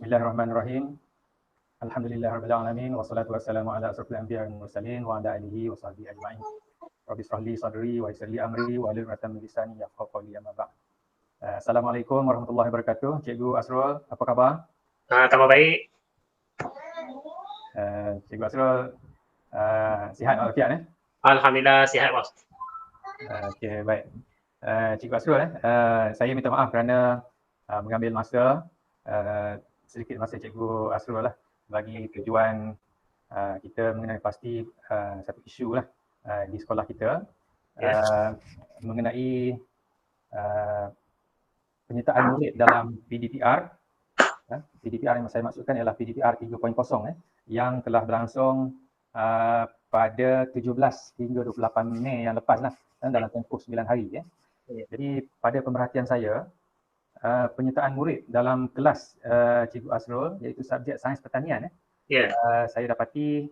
Bismillahirrahmanirrahim. Alhamdulillahirabbil alamin wassalatu wassalamu ala asrofil anbiya'i wal mursalin wa ala alihi wa sahbihi ajma'in. Rabbi shrah li sadri wa yassir li amri wa hlul 'uqdatam min lisani yafqahu qawli amma ba'd. Assalamualaikum warahmatullahi wabarakatuh. Cikgu Asrul, apa khabar? Khabar baik. Cikgu Asrul sihat walafiat Alhamdulillah sihat, bos. Okey, baik. Cikgu Asrul, saya minta maaf kerana mengambil masa sedikit masa Cikgu Asrul lah bagi tujuan kita mengenai pasti satu isu lah di sekolah kita mengenai penyertaan murid dalam PDPR. PDPR yang saya maksudkan ialah PDPR 3.0 yang telah berlangsung pada 17 hingga 28 Mei yang lepas lah, dalam tempoh 9 hari. Jadi pada pemerhatian saya, penyertaan murid dalam kelas Cikgu Asrul iaitu subjek sains pertanian saya dapati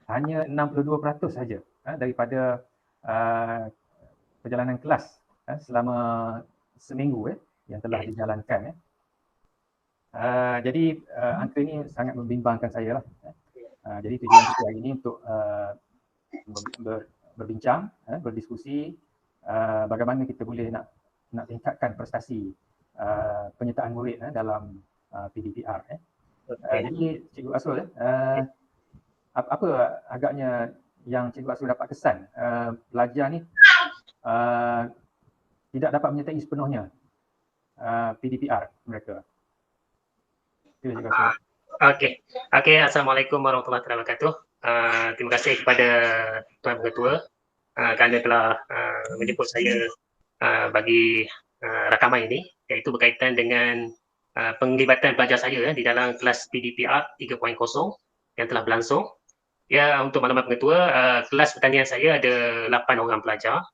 hanya 62% saja daripada perjalanan kelas selama seminggu yang telah dijalankan. Jadi angka ini sangat membimbangkan saya lah. Jadi tujuan kita hari ini untuk berbincang, berdiskusi bagaimana kita boleh nak tingkatkan prestasi penyertaan murid dalam PDPR. Jadi Cikgu Asrul, apa agaknya yang Cikgu Asrul dapat kesan pelajar ni tidak dapat menyertai sepenuhnya PDPR mereka? Cikgu Asrul. Okey, Assalamualaikum warahmatullahi wabarakatuh. Terima kasih kepada Tuan Ketua kerana telah menjemput saya bagi rakaman ini, iaitu berkaitan dengan penglibatan pelajar saya di dalam kelas PDPR 3.0 yang telah berlangsung. Untuk maklumat Ketua, kelas pertanian saya ada 8 orang pelajar.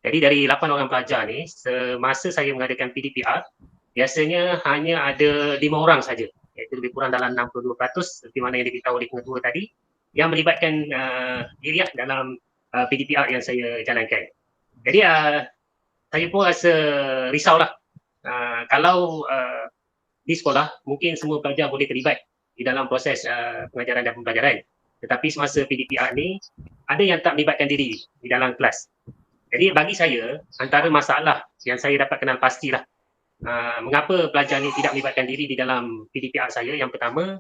Jadi dari 8 orang pelajar ni, semasa saya mengadakan PDPR, biasanya hanya ada 5 orang saja, iaitu lebih kurang dalam 62% seperti mana yang diberitahu oleh Ketua tadi, yang melibatkan diri dalam PDPR yang saya jalankan. Jadi saya pun rasa risaulah kalau di sekolah mungkin semua pelajar boleh terlibat di dalam proses pengajaran dan pembelajaran, tetapi semasa PDPR ni ada yang tak melibatkan diri di dalam kelas. Jadi bagi saya, antara masalah yang saya dapat kenal pastilah mengapa pelajar ni tidak melibatkan diri di dalam PDPR saya. Yang pertama,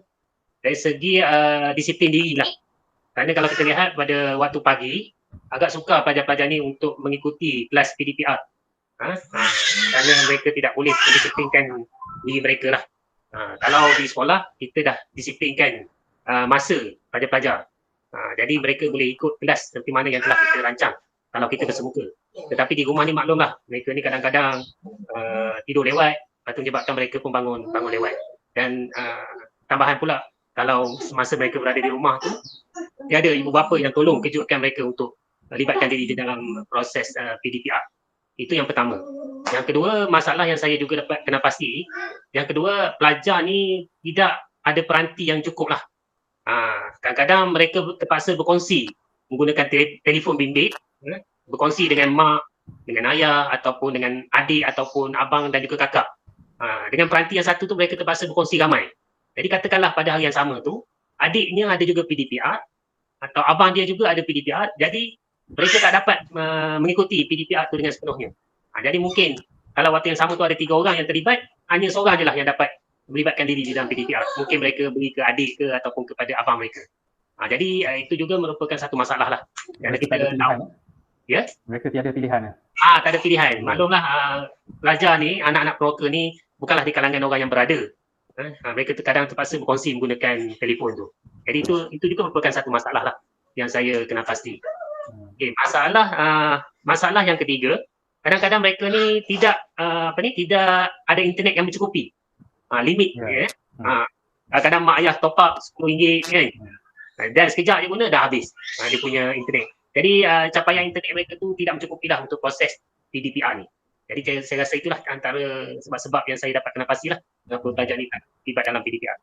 dari segi disiplin diri lah. Kerana kalau kita lihat pada waktu pagi, agak sukar pelajar-pelajar ni untuk mengikuti kelas PDPR. Kerana mereka tidak boleh mendisiplinkan diri mereka lah. Kalau di sekolah, kita dah disiplinkan masa pelajar-pelajar. Jadi mereka boleh ikut kelas seperti mana yang telah kita rancang kalau kita bersemuka. Tetapi di rumah ni maklumlah, mereka ni kadang-kadang tidur lewat, lepas tu menyebabkan mereka pun bangun lewat. Dan tambahan pula, kalau semasa mereka berada di rumah tu, tiada ibu bapa yang tolong kejutkan mereka untuk libatkan diri di dalam proses PDPR. Itu yang pertama. Yang kedua, masalah yang saya juga dapat kena pasti, yang kedua, pelajar ni tidak ada peranti yang cukup lah. Kadang-kadang mereka terpaksa berkongsi menggunakan telefon bimbit, berkongsi dengan mak, dengan ayah, ataupun dengan adik, ataupun abang dan juga kakak. Dengan peranti yang satu tu mereka terpaksa berkongsi ramai. Jadi katakanlah pada hari yang sama tu, adiknya ada juga PDPR, atau abang dia juga ada PDPR, jadi mereka tak dapat mengikuti PDPR tu dengan sepenuhnya. Jadi mungkin kalau waktu yang sama tu ada 3 orang yang terlibat, hanya seorang je lah yang dapat melibatkan diri di dalam PDPR. Mungkin mereka beri ke adik ke ataupun kepada abang mereka. Jadi itu juga merupakan satu masalah lah. Kerana kita tahu. Mereka tiada pilihan. Tak ada pilihan. Maklumlah pelajar ni, anak-anak peroka ni bukanlah di kalangan orang yang berada. Mereka terkadang terpaksa berkongsi menggunakan telefon tu. Jadi itu juga merupakan satu masalah lah yang saya kena pasti. Masalah yang ketiga, kadang-kadang mereka ni tidak ada internet yang mencukupi. Limit kadang mak ayah top up RM10 kan. Dan sekejap je guna dah habis dia punya internet. Jadi capaian internet mereka tu tidak mencukupi lah untuk proses PDPR ni. Jadi saya rasa itulah antara sebab-sebab yang saya dapat kena pastilah kenapa pelajar ni tak terlibat dalam PDPR.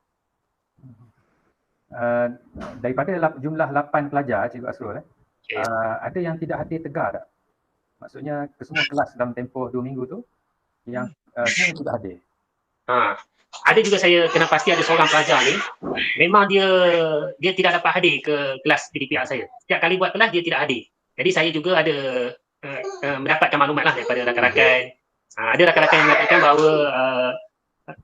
Daripada jumlah 8 pelajar, Cikgu Asrul, ada yang tidak hadir tegar tak? Maksudnya kesemua kelas dalam tempoh 2 minggu tu yang semua tidak hadir. Ada juga saya kena pasti ada seorang pelajar ni, memang dia tidak dapat hadir ke kelas PDPR saya. Setiap kali buat kelas dia tidak hadir. Jadi saya juga ada mendapatkan maklumat lah daripada rakan-rakan. Ada rakan-rakan yang mengatakan bahawa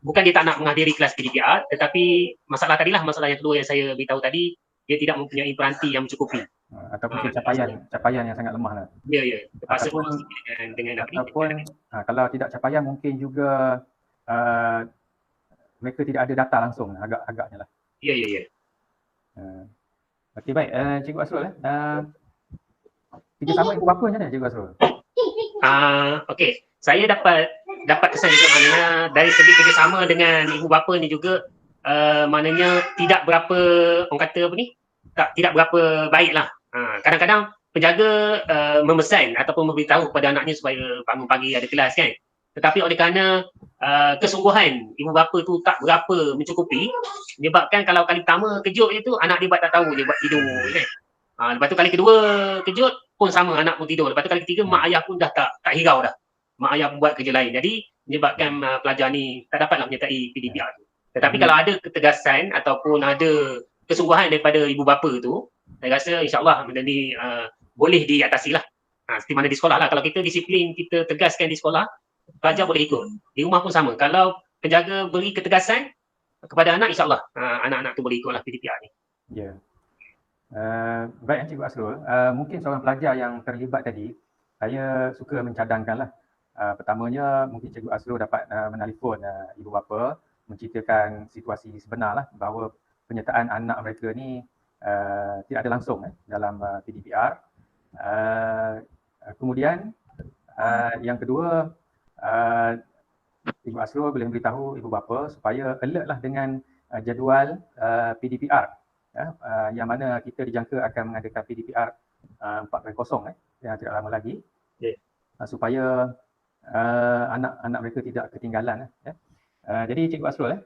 bukan dia tak nak menghadiri kelas PDPR, tetapi masalah tadilah, masalah yang kedua yang saya beritahu tadi, dia tidak mempunyai peranti yang mencukupi. Ataupun capaian yang sangat lemah lah. Ya, terpaksa Ataupun kalau tidak capaian mungkin juga mereka tidak ada data langsung, agaknya lah. Ya. Okey, baik. Cikgu Asrul, kerjasama ibu bapa macam mana Cikgu Asrul? Okey, saya dapat kesan juga, maknanya dari segi kerjasama dengan ibu bapa ni juga maknanya tidak berapa, orang kata apa ni, tidak berapa baik lah. Kadang-kadang penjaga memesan ataupun memberitahu kepada anaknya supaya bangun pagi ada kelas kan. Tetapi oleh kerana kesungguhan ibu bapa tu tak berapa mencukupi, menyebabkan kalau kali pertama kejut je tu, anak dia buat tak tahu, dia buat tidur kan. Lepas tu kali kedua kejut pun sama, anak pun tidur. Lepas tu kali ketiga mak ayah pun dah tak hirau dah. Mak ayah pun buat kerja lain. Jadi menyebabkan pelajar ni tak dapatlah menyertai PDPR tu. Tetapi kalau ada ketegasan ataupun ada kesungguhan daripada ibu bapa tu, saya rasa insyaAllah benda ni boleh diatasi lah. Seperti mana di sekolah lah. Kalau kita disiplin, kita tegaskan di sekolah, pelajar boleh ikut. Di rumah pun sama. Kalau penjaga beri ketegasan kepada anak, insyaAllah anak-anak tu boleh ikutlah PDPR ni. Ya. Baik Cikgu Asrul, mungkin seorang pelajar yang terlibat tadi, saya suka mencadangkanlah. Pertamanya mungkin Cikgu Asrul dapat menelefon ibu bapa, menceritakan situasi sebenar lah, bahawa penyertaan anak mereka ni tidak ada langsung dalam PDPR. Kemudian yang kedua, Ibu Asrul boleh beritahu ibu bapa supaya alert lah dengan jadual PDPR. Yang mana kita dijangka akan mengadakan PDPR 4.0 yang tidak lama lagi, supaya anak-anak mereka tidak ketinggalan. Jadi Cikgu Asrul,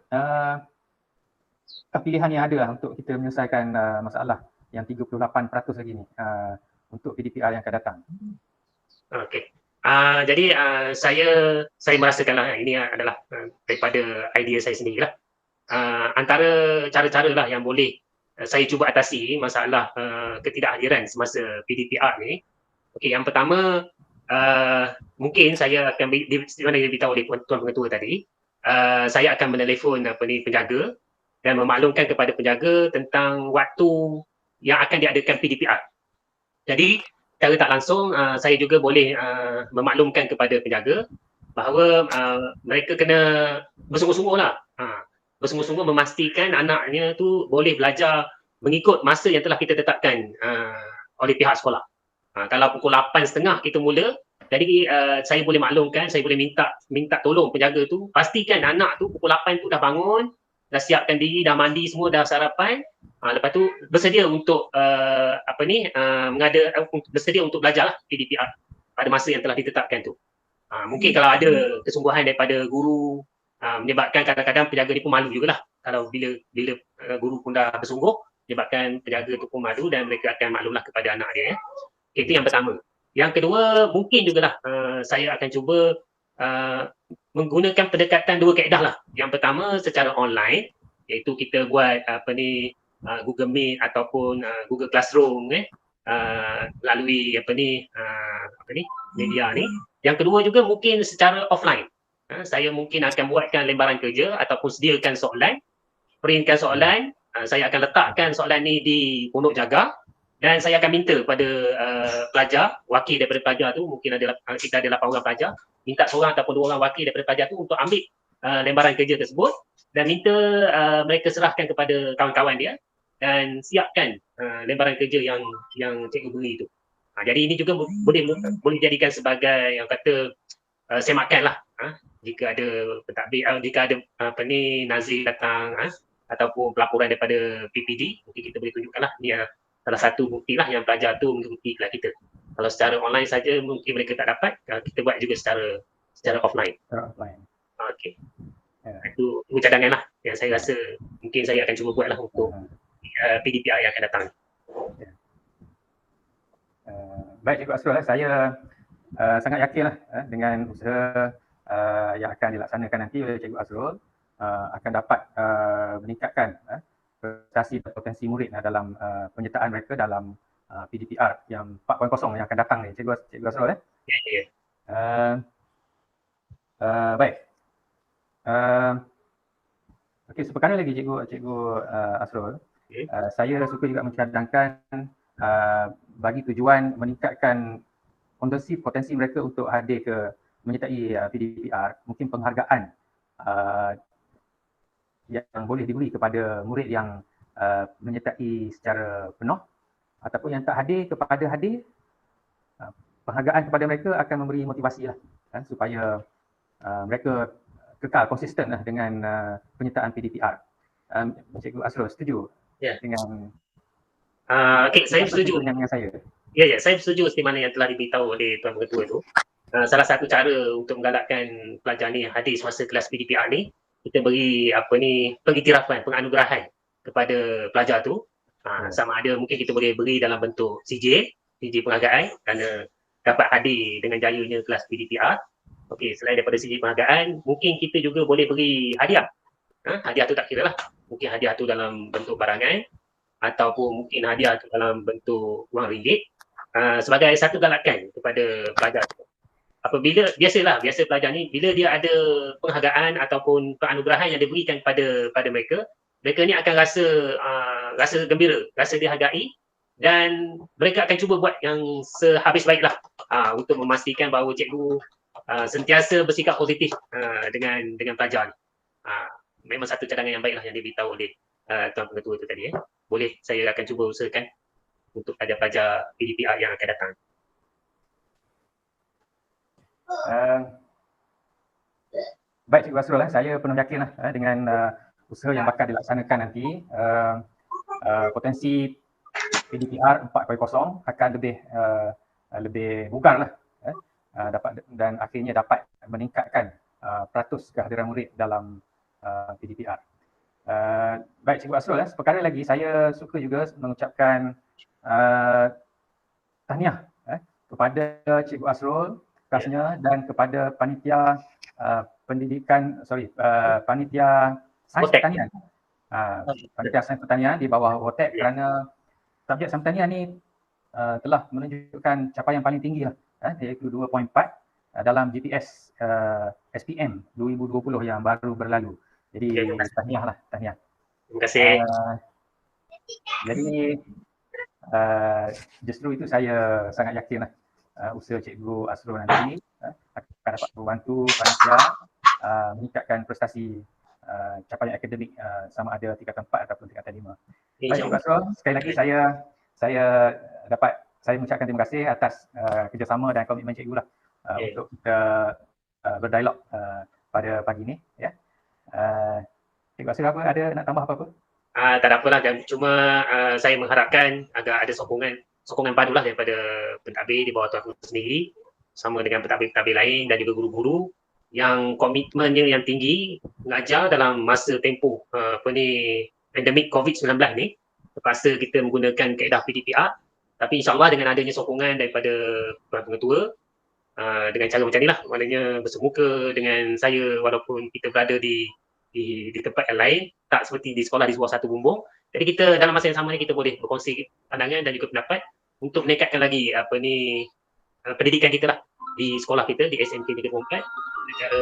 pilihan yang ada lah untuk kita menyelesaikan masalah yang 38% lagi ni untuk PDPR yang akan datang. Okey. Jadi saya merasakanlah ini adalah daripada idea saya sendirilah. Antara cara-cara lah yang boleh saya cuba atasi masalah ketidakhadiran semasa PDPR ni. Okey, yang pertama mungkin saya akan diberitahu oleh Tuan Pengetua tadi, saya akan menelefon penjaga dan memaklumkan kepada penjaga tentang waktu yang akan diadakan PDPR. Jadi secara tak langsung saya juga boleh memaklumkan kepada penjaga bahawa mereka kena bersungguh-sungguh lah. Bersungguh-sungguh memastikan anaknya tu boleh belajar mengikut masa yang telah kita tetapkan oleh pihak sekolah. Kalau pukul 8.30 kita mula, jadi saya boleh maklumkan, saya boleh minta tolong penjaga tu, pastikan anak tu pukul 8 tu dah bangun, dah siapkan diri, dah mandi semua, dah sarapan. Lepas tu bersedia untuk bersedia untuk belajar lah PDPR pada masa yang telah ditetapkan tu. Mungkin kalau ada kesungguhan daripada guru, menyebabkan kadang-kadang penjaga ni pun malu jugalah kalau bila guru pun dah bersungguh, menyebabkan penjaga tu pun malu dan mereka akan maklumlah kepada anak dia. Itu yang pertama. Yang kedua, mungkin jugalah saya akan cuba menggunakan pendekatan dua kaedah lah. Yang pertama secara online, iaitu kita buat Google Meet ataupun Google Classroom melalui media ni. Yang kedua juga mungkin secara offline. Saya mungkin akan buatkan lembaran kerja ataupun sediakan soalan, printkan soalan, saya akan letakkan soalan ni di pondok jaga dan saya akan minta pada pelajar, wakil daripada pelajar tu, mungkin kita ada 8 orang pelajar, minta seorang ataupun 2 orang wakil daripada pelajar tu untuk ambil lembaran kerja tersebut dan minta mereka serahkan kepada kawan-kawan dia dan siapkan lembaran kerja yang cikgu beri tu. Jadi ini juga boleh jadikan sebagai yang kata semakan lah. Jika ada pentadbir, jika ada nazir datang ataupun pelaporan daripada PPD, mungkin kita boleh tunjukkanlah ni salah satu bukti lah yang pelajar tu mengikuti kelas kita. Kalau secara online saja mungkin mereka tak dapat, kita buat juga secara offline. Okey. Itu cadangan lah yang saya rasa mungkin saya akan cuba buat lah untuk PDPR yang akan datang. Baik Cikgu Asrul, saya sangat yakinlah dengan usaha yang akan dilaksanakan nanti oleh Cikgu Asrul. akan dapat meningkatkan prestasi dan potensi murid dalam penyertaan mereka dalam PDPR yang 4.0 yang akan datang ni. Cikgu Asrul Ya. baik. Okey, seperkara lagi Cikgu Asrul. Saya suka juga mencadangkan bagi tujuan meningkatkan potensi mereka untuk hadir ke menyertai PDPR, mungkin penghargaan yang boleh diberi kepada murid yang menyertai secara penuh ataupun yang tak hadir kepada hadir, penghargaan kepada mereka akan memberi motivasi lah supaya mereka kekal konsisten lah dengan penyertaan PDPR. Cikgu Asrul setuju dengan Okey, saya setuju dengan saya. Ya, saya setuju seperti mana yang telah diberitahu oleh Tuan Pengetua itu. Salah satu cara untuk menggalakkan pelajar ni hadir semasa kelas PDPR ni, kita beri pengiktirafan, penganugerahan kepada pelajar tu. Sama ada mungkin kita boleh beri dalam bentuk CJ penghargaan kerana dapat hadir dengan jayanya kelas PDPR. Okey, selain daripada CJ penghargaan, mungkin kita juga boleh beri hadiah. Hadiah tu tak kira lah. Mungkin hadiah tu dalam bentuk barangan ataupun mungkin hadiah tu dalam bentuk wang ringgit. Sebagai satu galakan kepada pelajar. Apabila biasa pelajar ni bila dia ada penghargaan ataupun penganugerahan yang diberikan pada mereka ni akan rasa gembira, rasa dihargai dan mereka akan cuba buat yang sehabis baiklah untuk memastikan bahawa cikgu sentiasa bersikap positif dengan pelajar ni. Memang satu cadangan yang baiklah yang diberitahu oleh Tuan Pengetua itu tadi. Boleh, saya akan cuba usahakan untuk pelajar-pelajar PDPR yang akan datang. Baik Cikgu Asrul, saya penuh yakin dengan usaha yang bakal dilaksanakan nanti. Potensi PDPR 4.0 akan lebih bugar lah, dan akhirnya dapat meningkatkan peratus kehadiran murid dalam PDPR. Baik Cikgu Asrul, seperkara lagi saya suka juga mengucapkan tahniah kepada Cikgu Asrul khasnya dan kepada panitia panitia Sains Pertanian. Panitia Sains Pertanian di bawah WOTEC kerana subjek Sains Pertanian ni telah menunjukkan capaian paling tinggi lah, iaitu 2.4 dalam GPS SPM 2020 yang baru berlalu. Jadi tahniah. Terima kasih. Jadi justru itu saya sangat yakin lah usaha Cikgu Asrul nanti akan dapat membantu panitia meningkatkan prestasi capaian akademik sama ada tingkatan 4 ataupun tingkatan 5. Baik Cikgu Asrul, sekali lagi saya mengucapkan terima kasih atas kerjasama dan komitmen cikgu lah untuk kita berdialog pada pagi ni ya. Cikgu Asrul ada nak tambah apa-apa? Tak ada apalah, cuma saya mengharapkan agar ada sokongan padulah daripada pentadbir di bawah Tuan sendiri sama dengan pentadbir-pentadbir lain dan juga guru-guru yang komitmennya yang tinggi mengajar dalam masa tempoh pandemik COVID-19 ni. Terpaksa kita menggunakan kaedah PDPR, tapi insyaAllah dengan adanya sokongan daripada Tuan Pengetua dengan cara macam ni lah, maknanya bersemuka dengan saya walaupun kita berada di tempat yang lain, tak seperti di sekolah di sebuah satu bumbung. Jadi kita dalam masa yang sama ni kita boleh berkongsi pandangan dan juga pendapat untuk meningkatkan lagi pendidikan kita lah di sekolah kita di SMK Negeri Perempat secara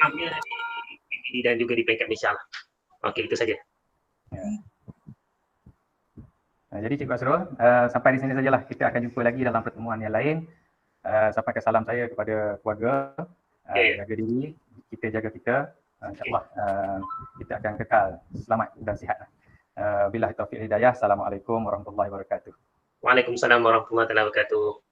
amnya di PPD dan juga di peringkat Malaysia lah. Okey, itu saja. Jadi Cikgu Asrul, sampai di sini sajalah, kita akan jumpa lagi dalam pertemuan yang lain. Sampaikan salam saya kepada keluarga, jaga diri, kita jaga kita. InsyaAllah kita akan kekal selamat dan sihat. Billahi taufiq hidayah. Assalamualaikum warahmatullahi wabarakatuh. Waalaikumsalam warahmatullahi wabarakatuh.